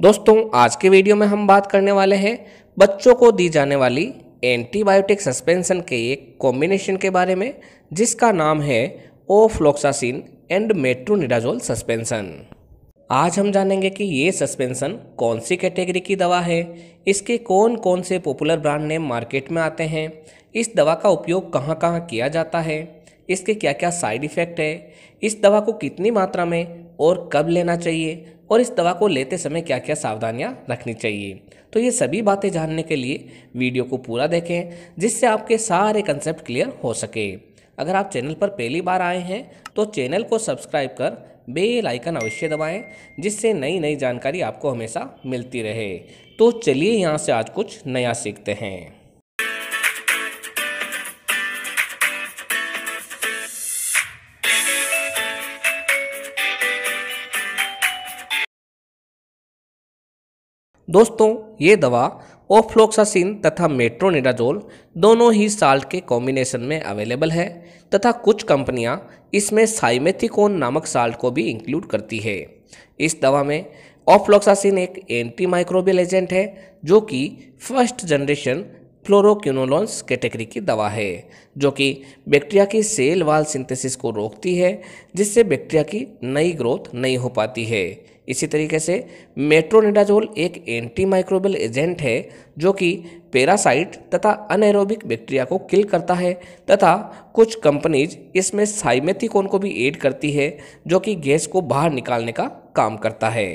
दोस्तों आज के वीडियो में हम बात करने वाले हैं बच्चों को दी जाने वाली एंटीबायोटिक सस्पेंशन के एक कॉम्बिनेशन के बारे में जिसका नाम है ओफ्लॉक्सासिन एंड मेट्रोनिडाजोल सस्पेंशन। आज हम जानेंगे कि ये सस्पेंशन कौन सी कैटेगरी की दवा है, इसके कौन कौन से पॉपुलर ब्रांड नेम मार्केट में आते हैं, इस दवा का उपयोग कहाँ कहाँ किया जाता है, इसके क्या क्या साइड इफ़ेक्ट है, इस दवा को कितनी मात्रा में और कब लेना चाहिए और इस दवा को लेते समय क्या क्या सावधानियां रखनी चाहिए। तो ये सभी बातें जानने के लिए वीडियो को पूरा देखें जिससे आपके सारे कंसेप्ट क्लियर हो सके। अगर आप चैनल पर पहली बार आए हैं तो चैनल को सब्सक्राइब कर बेल आइकन अवश्य दबाएं जिससे नई नई जानकारी आपको हमेशा मिलती रहे। तो चलिए यहाँ से आज कुछ नया सीखते हैं। दोस्तों ये दवा ओफ्लॉक्सासिन तथा मेट्रोनिडाजोल दोनों ही साल्ट के कॉम्बिनेशन में अवेलेबल है तथा कुछ कंपनियां इसमें साइमेथिकोन नामक साल्ट को भी इंक्लूड करती है। इस दवा में ओफ्लॉक्सासिन एक एंटी माइक्रोबियल एजेंट है जो कि फर्स्ट जनरेशन फ्लोरोक्विनोलोन्स कैटेगरी की दवा है जो कि बैक्टीरिया की सेल वाल सिंथेसिस को रोकती है जिससे बैक्टीरिया की नई ग्रोथ नहीं हो पाती है। इसी तरीके से मेट्रोनिडाजोल एक एंटी माइक्रोबियल एजेंट है जो कि पैरासाइट तथा अनएरोबिक बैक्टीरिया को किल करता है तथा कुछ कंपनीज इसमें साइमेथिकोन को भी ऐड करती है जो कि गैस को बाहर निकालने का काम करता है।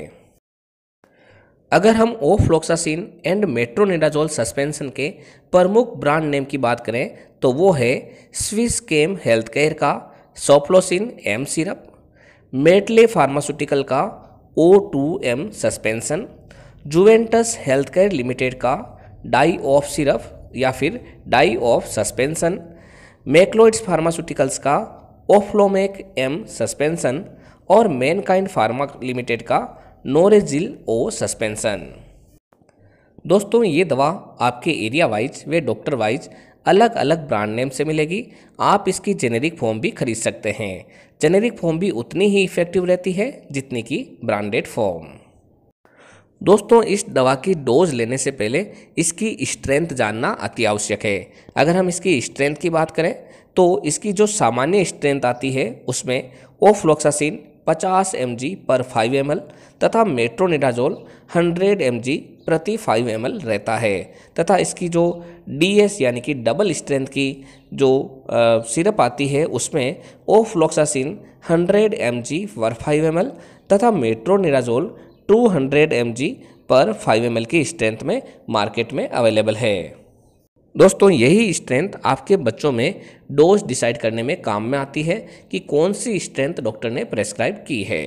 अगर हम ओफ्लॉक्सासिन एंड मेट्रोनिडाजोल सस्पेंशन के प्रमुख ब्रांड नेम की बात करें तो वो है स्विस केम हेल्थ केयर का सोफ्लोसिन एम सिरप, मेटले फार्मास्यूटिकल का O2M suspension, Juventus health care limited का डाई ऑफ सिरप या फिर डाई ऑफ सस्पेंशन, मैक्लोइड्स फार्मास्यूटिकल्स का ओफ्लोमेक एम सस्पेंशन और मैनकाइंड फार्मा लिमिटेड का नोरेजिल ओ सस्पेंशन। दोस्तों ये दवा आपके एरिया वाइज व डॉक्टर वाइज अलग अलग ब्रांड नेम से मिलेगी। आप इसकी जेनेरिक फॉर्म भी खरीद सकते हैं। जेनेरिक फॉर्म भी उतनी ही इफेक्टिव रहती है जितनी की ब्रांडेड फॉर्म। दोस्तों इस दवा की डोज लेने से पहले इसकी स्ट्रेंथ जानना अति आवश्यक है। अगर हम इसकी स्ट्रेंथ की बात करें तो इसकी जो सामान्य स्ट्रेंथ आती है उसमें ओफ्लॉक्सासिन 50 mg पर 5 ml तथा मेट्रोनिडाजोल 100 mg प्रति 5 ml रहता है तथा इसकी जो DS यानी कि डबल स्ट्रेंथ की जो सिरप आती है उसमें ओफ्लॉक्सासिन 100 mg पर 5 ml तथा मेट्रोनिडाजोल 200 mg पर 5 ml की स्ट्रेंथ में मार्केट में अवेलेबल है। दोस्तों यही स्ट्रेंथ आपके बच्चों में डोज डिसाइड करने में काम में आती है कि कौन सी स्ट्रेंथ डॉक्टर ने प्रेस्क्राइब की है।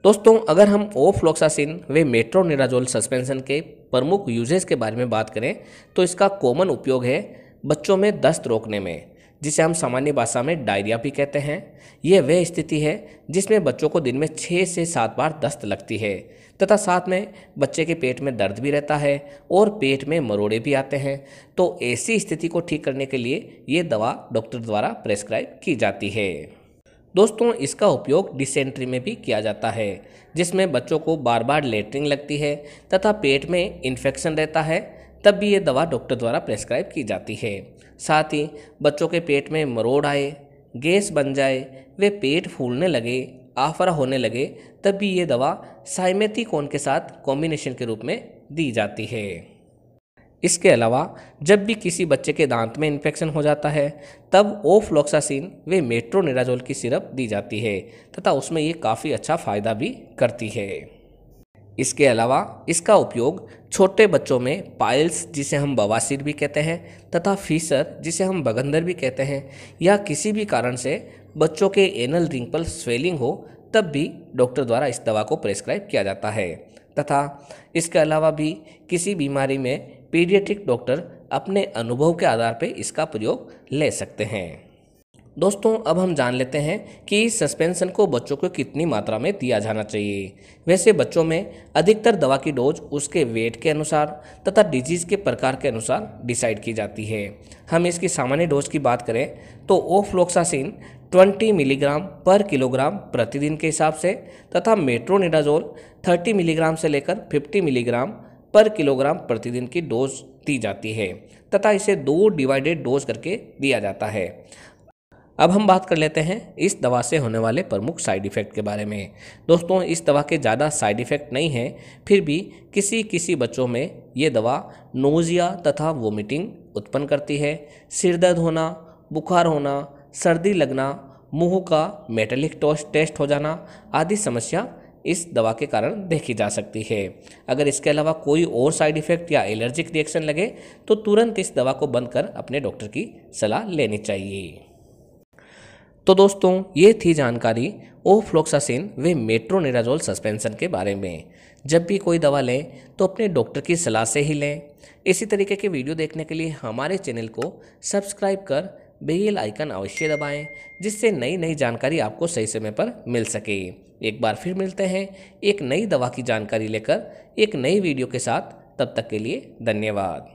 दोस्तों अगर हम ओफ्लॉक्सासिन व मेट्रोनिडाजोल सस्पेंशन के प्रमुख यूजेस के बारे में बात करें तो इसका कॉमन उपयोग है बच्चों में दस्त रोकने में, जिसे हम सामान्य भाषा में डायरिया भी कहते हैं। यह वह स्थिति है जिसमें बच्चों को दिन में 6 से 7 बार दस्त लगती है तथा साथ में बच्चे के पेट में दर्द भी रहता है और पेट में मरोड़े भी आते हैं। तो ऐसी स्थिति को ठीक करने के लिए ये दवा डॉक्टर द्वारा प्रेस्क्राइब की जाती है। दोस्तों इसका उपयोग डिसेंट्री में भी किया जाता है जिसमें बच्चों को बार बार लेटरिन लगती है तथा पेट में इन्फेक्शन रहता है, तब भी ये दवा डॉक्टर द्वारा प्रेस्क्राइब की जाती है। साथ ही बच्चों के पेट में मरोड़ आए, गैस बन जाए, वे पेट फूलने लगे, आफरा होने लगे, तब भी ये दवा साइमेथिकोन के साथ कॉम्बिनेशन के रूप में दी जाती है। इसके अलावा जब भी किसी बच्चे के दांत में इन्फेक्शन हो जाता है तब ओफ्लॉक्सासिन व मेट्रोनिडाजोल की सिरप दी जाती है तथा उसमें ये काफ़ी अच्छा फ़ायदा भी करती है। इसके अलावा इसका उपयोग छोटे बच्चों में पाइल्स जिसे हम बवासीर भी कहते हैं तथा फीसर जिसे हम बगंदर भी कहते हैं या किसी भी कारण से बच्चों के एनल रिंग पर स्वेलिंग हो तब भी डॉक्टर द्वारा इस दवा को प्रेस्क्राइब किया जाता है तथा इसके अलावा भी किसी बीमारी में पीडियाट्रिक डॉक्टर अपने अनुभव के आधार पर इसका प्रयोग ले सकते हैं। दोस्तों अब हम जान लेते हैं कि इस सस्पेंशन को बच्चों को कितनी मात्रा में दिया जाना चाहिए। वैसे बच्चों में अधिकतर दवा की डोज उसके वेट के अनुसार तथा डिजीज़ के प्रकार के अनुसार डिसाइड की जाती है। हम इसकी सामान्य डोज की बात करें तो ओफ्लॉक्सासिन 20 मिलीग्राम पर किलोग्राम प्रतिदिन के हिसाब से तथा मेट्रोनिडाजोल 30 मिलीग्राम से लेकर 50 मिलीग्राम पर किलोग्राम प्रतिदिन की डोज दी जाती है तथा इसे 2 डिवाइडेड डोज करके दिया जाता है। अब हम बात कर लेते हैं इस दवा से होने वाले प्रमुख साइड इफ़ेक्ट के बारे में। दोस्तों, इस दवा के ज़्यादा साइड इफ़ेक्ट नहीं हैं, फिर भी किसी बच्चों में ये दवा नोज़िया तथा वोमिटिंग उत्पन्न करती है। सिर दर्द होना, बुखार होना, सर्दी लगना, मुंह का मेटालिक टेस्ट हो जाना आदि समस्या इस दवा के कारण देखी जा सकती है। अगर इसके अलावा कोई और साइड इफ़ेक्ट या एलर्जिक रिएक्शन लगे तो तुरंत इस दवा को बंद कर अपने डॉक्टर की सलाह लेनी चाहिए। तो दोस्तों, ये थी जानकारी ओफ्लोक्सासिन व मेट्रोनिडाजोल सस्पेंशन के बारे में। जब भी कोई दवा लें तो अपने डॉक्टर की सलाह से ही लें। इसी तरीके के वीडियो देखने के लिए हमारे चैनल को सब्सक्राइब कर बेल आइकन अवश्य दबाएं, जिससे नई नई जानकारी आपको सही समय पर मिल सके। एक बार फिर मिलते हैं एक नई दवा की जानकारी लेकर एक नई वीडियो के साथ। तब तक के लिए धन्यवाद।